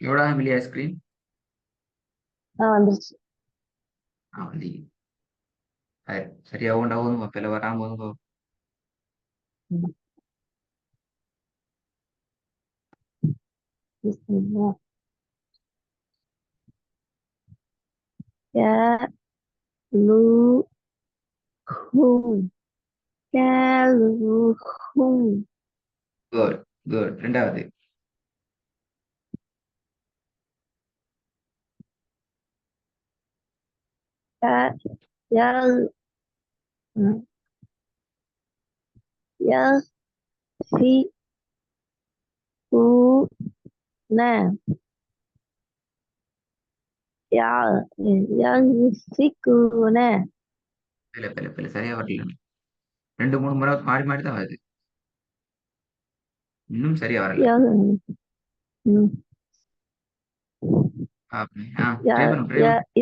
எவ்வளோ மில்லியா ஸ்கிரீன் வந்துருச்சு. வந்து சரியா உண்டாகும் பிள்ளை வராம குட் குட். ரெண்டாவது பிள்ளை பிள்ளை பிள்ளை சரியா வரல. 2 3 முறை மாறி மாறி தான் வருது. இன்னும் சரியா வரல. ட்ரை பண்ணும் ட்ரை பண்ணும்.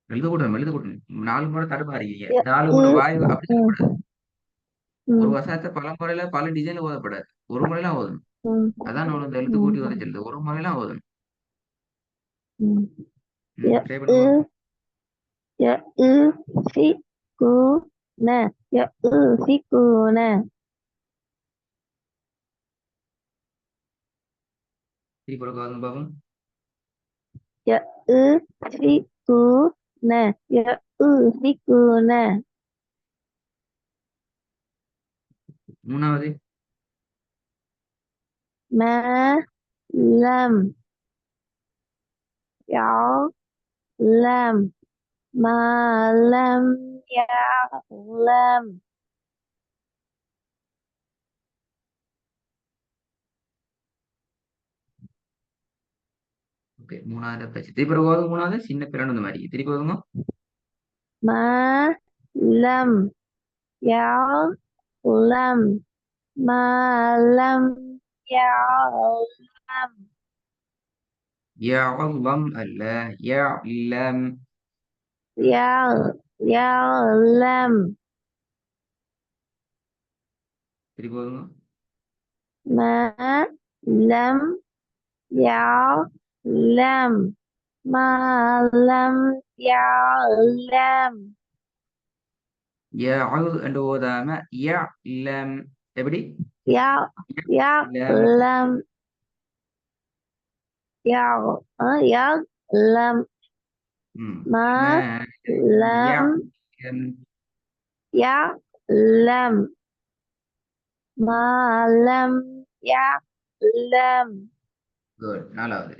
எழுத கூடணும் எழுத கூடணும். 4 முறை தடுமாறீங்க. 4 முறை வாய் அப்படி சொல்லக்கூடாது. ஒரு வசனத்தை பல முறையில பல டிசைன்ல ஓதப்படாது. ஒரு முறையெல்லாம் ஓதணும். அதான் நம்ம இந்த எழுத்து கூட்டி ஓத சொல்லுது. ஒரு முறையெல்லாம் ஓதணும். ட்ரை பண்ணுவோம். திருப்பி கொடுக்க பாபு. மூணாவது ஓகே. மூணாவது பேச்சு திருப்பி போதும். மூணாவது சின்ன பிறன் இந்த மாதிரி திருப்பி போதுங்க. يعلم அல்ல يعلم. திருப்பி போதுங்க. يعل என்று ஓதாம يعلم. எப்படி يعلم. ما يعلم. குட். நாலாவது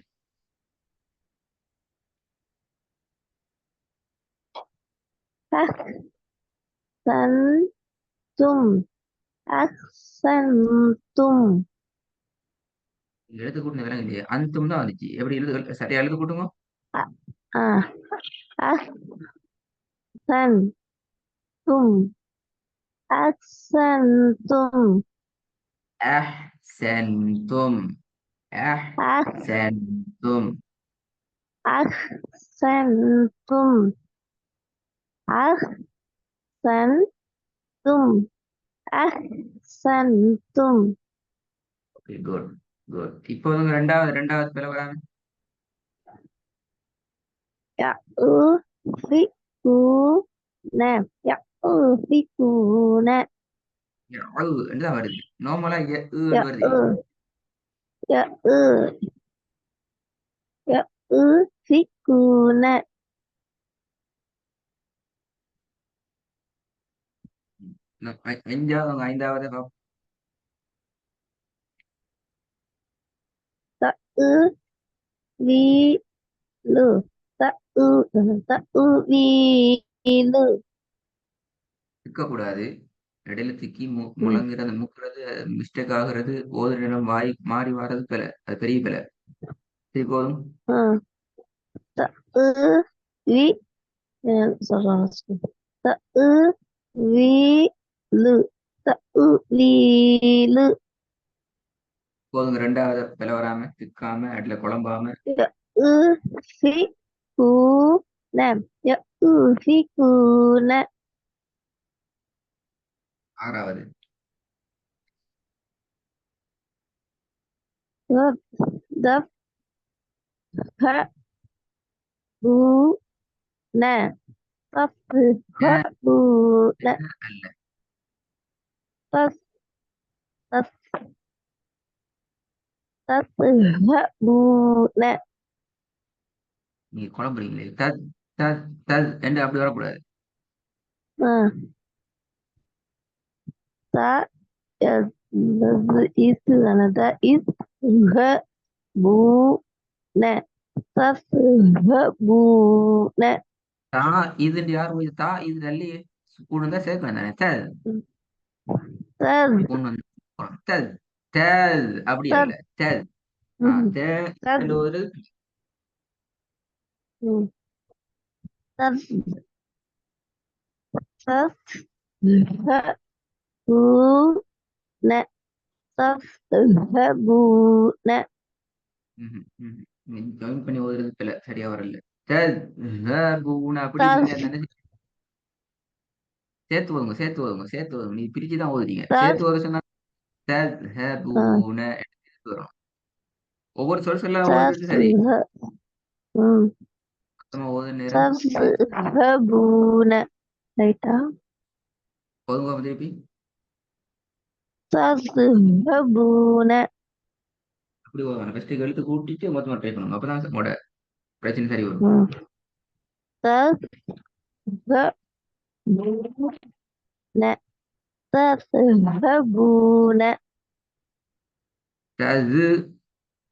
எழுத்து கூட்டின விலங்கு இல்லையா? அந்தும் தான் வந்துச்சு. எப்படி எழுது சரியா எழுது கூட்டுங்க. أحسنتم أحسنتم. Okay good good. இப்போ வந்து ரெண்டாவது பிள்ளை வராங்க. என்றுதான் வருது. நார்மலா வருது. ஐந்தாவது இருக்கக்கூடாது. இடையில திக்கி முழங்குறது முக்குறது மிஸ்டேக் ஆகுறது ஓதுற நிலம் வாய் மாறி வர்றது பிழை. அது பெரிய பிழை. சரி போதும். போதுங்க. ரெண்டாவது பிழை வராம திக்காம அடில குழம்பாம யஃபிகூன ஆறாவது தஃபூன த தஃபூன அல்ல. தஃப் தஃப் தஃபூன நீங்க குழம்புறீங்களே. தத் தத் தத் என்று அப்படி வரக்கூடாது. த இஸ் தானே த இஸ் பூன தஃபூன தா இதுன்னு யார் போய் தா இது தள்ளி கூட இருந்தா சேர்க்கணும் தானே. தத் தத் கொண்டு வந்து தத் தத் அப்படி அல்ல. தத் தத் தே தத் ரெண்டு ஒரு தத் தஃபூன தஃபூன ஜாயின் பண்ணி ஓதுறது பிள்ளை சரியா வரல. தத் பூன அப்படி சொல்லி தஃப் அந்த சேர்த்து ஓதுங்க, சேர்த்து ஓதுங்க, சேர்த்து ஓதுங்க. நீ பிரிச்சு தான் ஓதுறீங்க. தஃப் சேர்த்து ஓத சொன்னா தத்ஹபூன எடுத்து வரணும். ஒவ்வொரு சொல் சொல்ல ஓதுறது சரி. மொத்தமா ஓது நேரம் தஃபூன ரைட்டா ஓதுங்க திருப்பி. தஃபூன அப்படி ஓதணும். ஃபர்ஸ்ட் எழுத்து கூட்டிட்டு மொத்தமா ட்ரை பண்ணுங்க. அப்பதான் உங்களோட பிரச்சனை சரி வரும். தஃபூன தஃபூன தது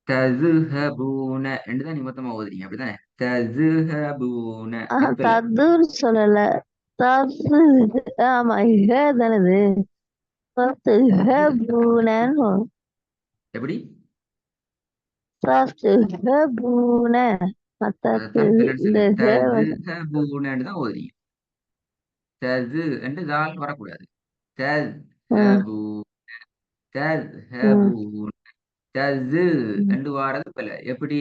ததுஹபூன என்று தான் நீ மொத்தமா ஓதுறீங்க. அப்படித்தானே. ததுஹபூன அது பிள்ளை. ததுன்னு சொல்லல தஃபு ஆமா தானது தஃபூனன்னு எப்படி தஃபூன மத்தது அதைத்தான் பிள்ளைன்னு இந்த சொன்னேன். ததுஹபூனன்னு தான் ஓதுறீங்க. தது என்று தால் வரக்கூடாது. தத்ஹபூ தத்ஹபூன தது என்று வாரது பிள்ளை. எப்படி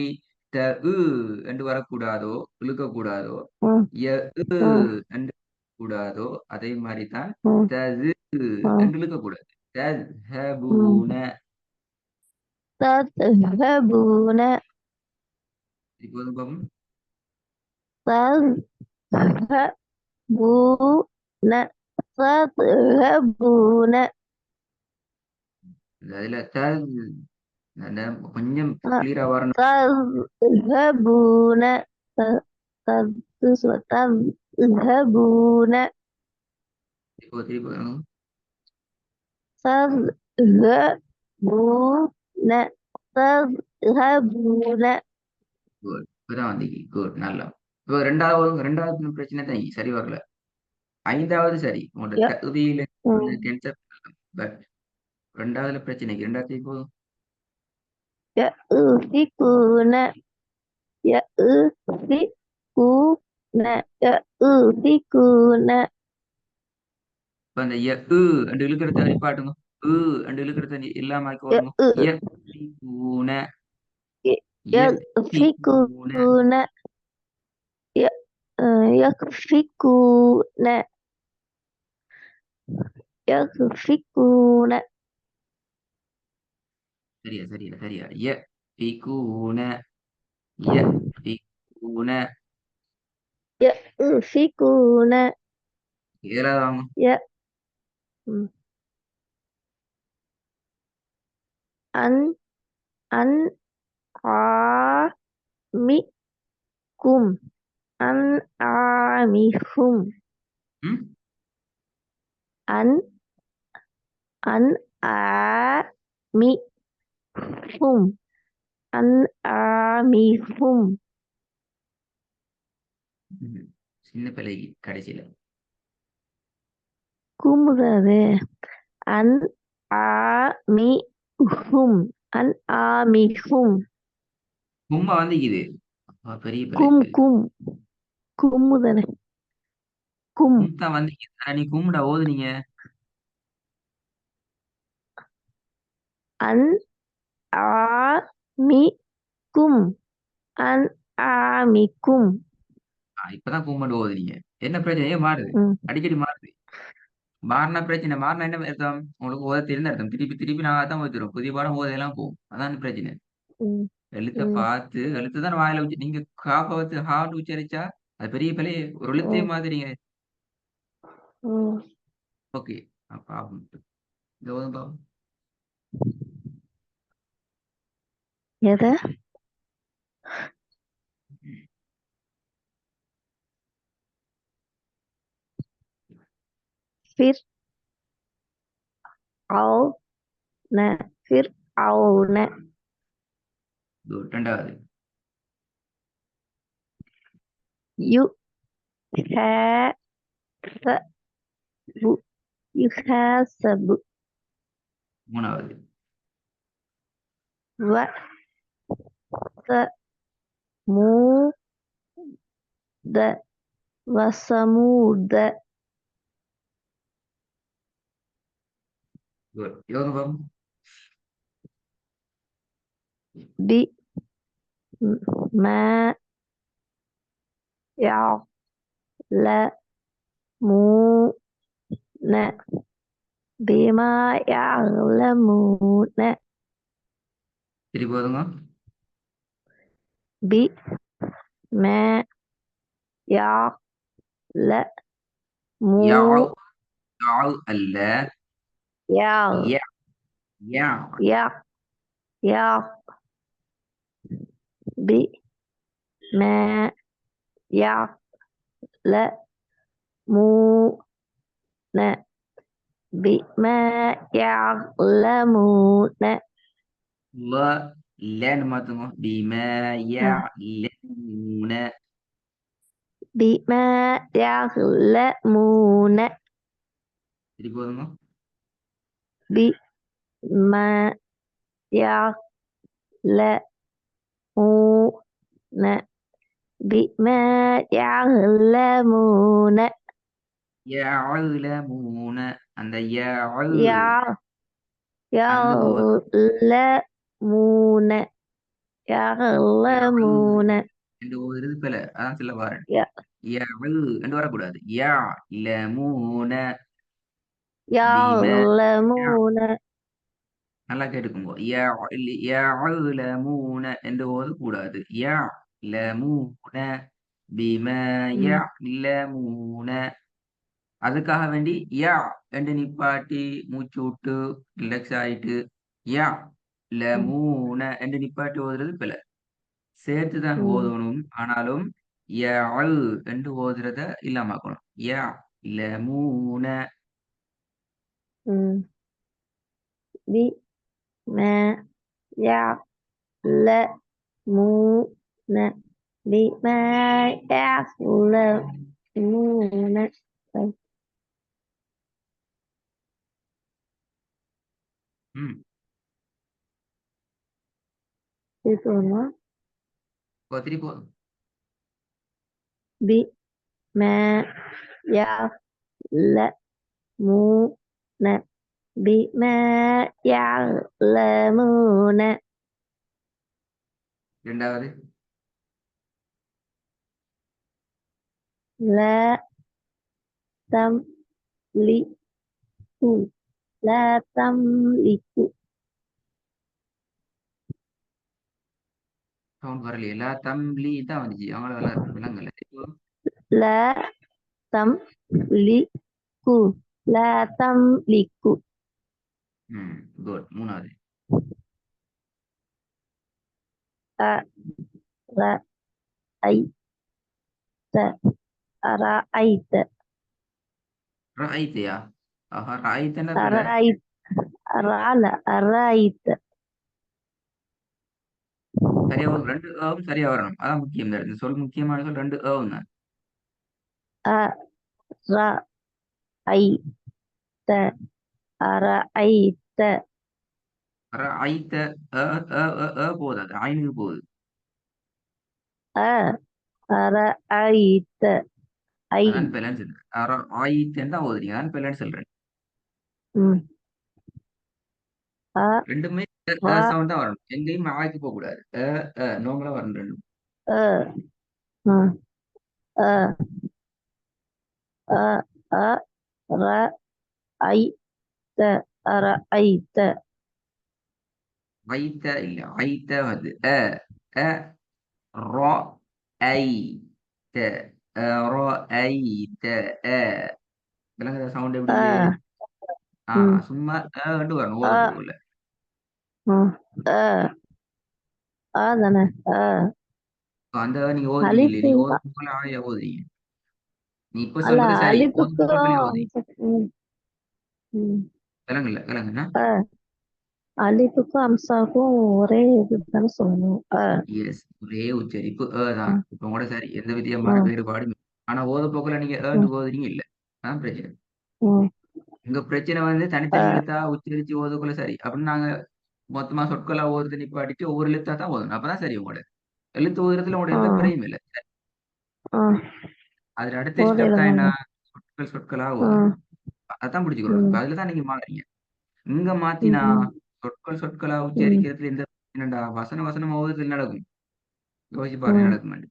த உ என்று வரக்கூடாதோ இழுக்கக்கூடாதோ, ய உ என்று கூடாதோ, அதே மாதிரி தான் தது என்று இழுக்கக்கூடாது. தத்ஹபூன தஃபூன இப்போது பாப்போம். தஃபூன தஃபூன அதுல அந்த கொஞ்சம் கிளியரா வரணும். تذهبون تذهبون இப்போ திருப்பி வரணும். تذهبون تذهبون குட். இப்பதான் வந்தீங்க. குட். நல்லா. இப்போ ரெண்டாவது பிரச்சனை தான் சரி வரல. ஐந்தாவது சரி. உங்களோட தகுதியில டென்ஷன். பட் ரெண்டாவதுல பிரச்சனைக்கு ரெண்டாவது இப்போ يؤفكون يؤفكون يؤفكون இப்ப அந்த அண்டு இழுக்கிறத நிப்பாட்டுங்க. அண்டு இழுக்கிறத இல்லாம ஆக்கி ஓதுங்க. யக்ஃபிகூன யக்ஃபிகூன يؤفكون يكفكون يكفكون சரியா சரியா சரியா. யக்ஃபிகூன யக்ஃபிகூன يكفكون ஏழாவது வாங்க. ي أن أنعامكم أنعامكم ம் أن أنعامكم أنعامكم சின்ன பிள்ளை கடைசியில குமுறாது أنعامكم أنعامكم கும்மா வந்துக்குது. பெரிய பிள்ளை கும் பெரிய கும் குமுதானே கும் கும் தான் வந்துக்குது. ஆனா நீ கும்முடா ஓதுனீங்க. أنعامكم أنعامكم இப்பதான் கும்பிட்டு ஓதுறீங்க. என்ன பிரச்சனை? ஏன் மாறுது? ம் அடிக்கடி மாறுது. மாறினா பிரச்சனை. மாறினா என்ன அர்த்தம்? உங்களுக்கு ஓத தெரிந்த அர்த்தம். திருப்பி திருப்பி நான் அதான் ஓதிரும். புதிய பாடம் ஓதையெல்லாம் போகும். அதான் பிரச்சனை. ம் எழுத்த ம் பார்த்து எழுத்து தான் வாயில வச்சு நீங்க காப்ப வச்சு ஹான்னு உச்சரிச்சா அது பெரிய பெரிய ஒரு எழுத்தையே ம் மாதிரிங்க. ம் ஓகே. பாப்போம். இந்த ஓதும் பாப்போம். எதை ஃபிர் அவுன ஃபிர் அவுன இரண்டாவது. யு ஹேசபு யுஹாசபு மூணாவது. வசமூத வசமூத குட். யோகம் பாப்போம். பி ம யா ல மூ ந பிமா யஅலமூன திருப்பி ஓதுங்க. பி ம யா ல மூ யாழ். யாழ் அல்ல. யா யா. யா. யா யா பி ம யா ல மூ ந பிமா யஅலமூன ல. லன்னு மாத்துங்க. பிமா யஅலமூன. பிமா யஅலமூன திருப்பி ஓதுங்க. பிமா யஅலமூன பிமா யஅலமூன யஅலமூன. அந்த யஅல் யா அந்த ஓ யஅலமூன யஅல் யஅலமூன என்று ஓதுறது பிழை. அதான் சொல்ல வரேன். ய யஅல் என்று வரக்கூடாது. யா லமூன. பிமா. யஅலமூன நல்லா கேட்டுக்கோங்க. யஅலமூன என்று ஓதக்கூடாது. யஅலமூன. பிமா ம் யஅலமூன. அதுக்காக வேண்டி யா என்று நிப்பாட்டி மூச்சு விட்டு ரிலாக்ஸ் ஆயிட்டு யா ம் லமூன என்று நிப்பாட்டி ஓதுறது பிழை. சேர்த்து தான் ம் ஓதணும். ஆனாலும் யஅல் என்று ஓதுறத இல்லாமக்கணும். யா லமூன. ம் பிமா يعلمون بما يعلمون ம். بما திருப்பி போதும். يعلمون بما يعلمون இரண்டாவது. لا تملك لا تملك சவுண்ட் வரலையே. எல்லா தம்லி தான் வந்துச்சு. அவங்கள விலங்கல்ல. لا تملك لا تملك ம். குட். மூணாவது. أرأيت أرأيت ரஐத்தியா? ஆஹா, ரஐத்தன்னா பிழை. أرأيت لا أرأيت சரியா வரும். ரெண்டு ஏவும் சரியா வரணும். அதான் முக்கியம். இந்த சொல் முக்கியமான சொல் ரெண்டு ஏவும் தான். أرأيت أرأيت ரஐத்த அ அ அ அ போதாது. ஐனுக்கு போகுது. أرأيت أي அதான் பிழைன்னு சொல்றேன். ரஐத்தன்னு தான் ஓதுறீங்க. அதான் பிழைன்னு சொல்றேன். م. ரெண்டுமே சவுண்ட் தான் வரணும். எங்கேயும் ஆய்க்கு போக கூடாது. நார்மலா வரணும் ரெண்டும். أ م. அ அ அ ர ஐ த அர ஐ த வைத்த இல்ல, வைத்த வந்து அ ரா ஐ த ரா ஐ த அ விளங்குற சவுண்ட் எப்படி இது? அ ஆ ம் சும்மா வரணும் ஓத அ போகல. ம் அ ஆ தானே அந்த நீங்க ஓதுறீங்களே, அலிஃபு நீங்க ஓத போகல ஆயா ஓதுறீங்க. நீ இப்ப அல்ல சொல்றது சரி, ஓத போகல அலிஃபுக்கும் ஓதுறீங்க. ம் ம் விளங்குல விளங்குனா. அ அலிஃபுக்கும் அம்சாவுக்கும் ஒரே இதுதானே சொல்லணும் எஸ், ஒரே உச்சரிப்பு தான். ம் இப்ப கூட சரி, எந்த விதமான ம் வேறுபாடும் இல்ல. ஆனா ஓத போக்குல நீங்க ம் ஓதுறீங்க இல்ல. அதான் பிரச்சனை. ம் உங்க பிரச்சனை வந்து தனித்தனி அ எழுத்தா உச்சரிச்சு ஓதக்குள்ள சரி. அப்படின்னு நாங்க மொத்தமா சொற்களா ஓதுறது நிப்பாட்டிட்டு ஒவ்வொரு எழுத்தா தான் ஓதணும். அப்பதான் சரி உங்களோட. எழுத்து ஓதுறதுல உங்களோட எந்த ம் குறையும் இல்ல. ம் அதுல அடுத்த ஸ்டெப் தான் என்ன? ஓதையில சொற்கள் சொற்களா ஓதணும். ம் அதான் பிடிச்சுக்கணும். இப்ப ம் அதுல தான் நீங்க மாறீங்க. இங்க மாத்தினா ம் சொற்கள் சொற்களா ம் உச்சரிக்கிறதுல எந்த என்னடா வசன வசனமா ஓதுறதுல நடக்கும். யோசிச்சு பாருங்க ம் நடக்குமான்னு.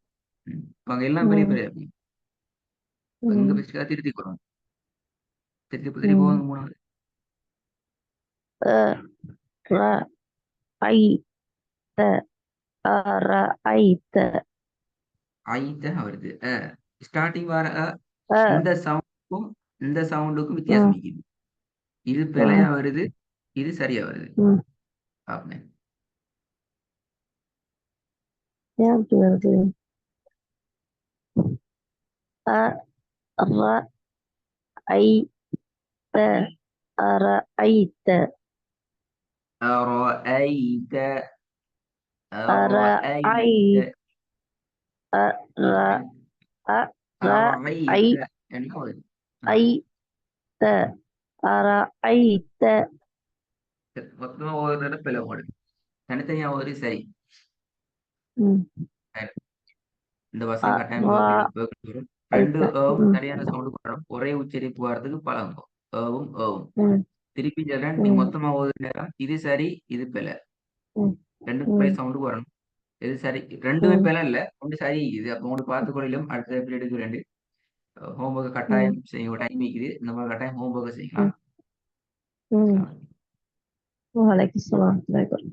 இப்ப அங்க எல்லாம் பெரிய ம் பெரிய அப்படி. இப்ப இங்க ம் பெஸ்டா திருத்திக்கணும். திருத்தி திருப்பி ம் போகுது மூணாவது. அ ர ஐ த அ ர ஐ த ஆயித்தான் வருது. ஸ்டார்டிங் வர அ இந்த சவுண்டுக்கும் இந்த சவுண்டுக்கும் வித்தியாசம் ம் இருக்குது. இது ம் பிழையா வருது, இது சரியா வருது. ம் பாப்பேன். ஏன் அப்படி வருது அ ர ஐ த அ ர ஐ த أرأيت அ ர ஐ أرأيت அ ர அ ர ஐ أرأيت என்ன வருது? ஐ த அ ர ஐ த மொத்தமா ஒரு தடவை பிழை ஓடுது. தனித்தனியா ஒரு சரி. ம் இந்த அ வசனம் கட்டாயம் ர வரும். ஐ ரெண்டு த ஏவும் ம் சரியான சவுண்டு வரும். ஒரே உச்சரிப்பு வர்றதுக்கு பழகும். ஏவும் ஏவும். ம் திருப்பி சொல்றேன், நீ ம் மொத்தமா ஓதுற நேரம் இது சரி, இது பிழை. ம் ரெண்டுக்கும் ம் போய் சவுண்டு வரணும். இது சரி. ரெண்டுமே ம் பிழை இல்ல. ஒன்று சரி. இது அப்போ உங்களுக்கு பார்த்துக் கொள்ளிலும் அடுத்த பீரியடுக்கு ரெண்டு ஹோம்ஒர்க் ம் கட்டாயம் செய்யும் டைம் இருக்குது. இந்த மாதிரி கட்டாயம் ஹோம்ஒர்க் ம் செய்யலாம். ம் وعليكم السلام ورحمة الله وبركاته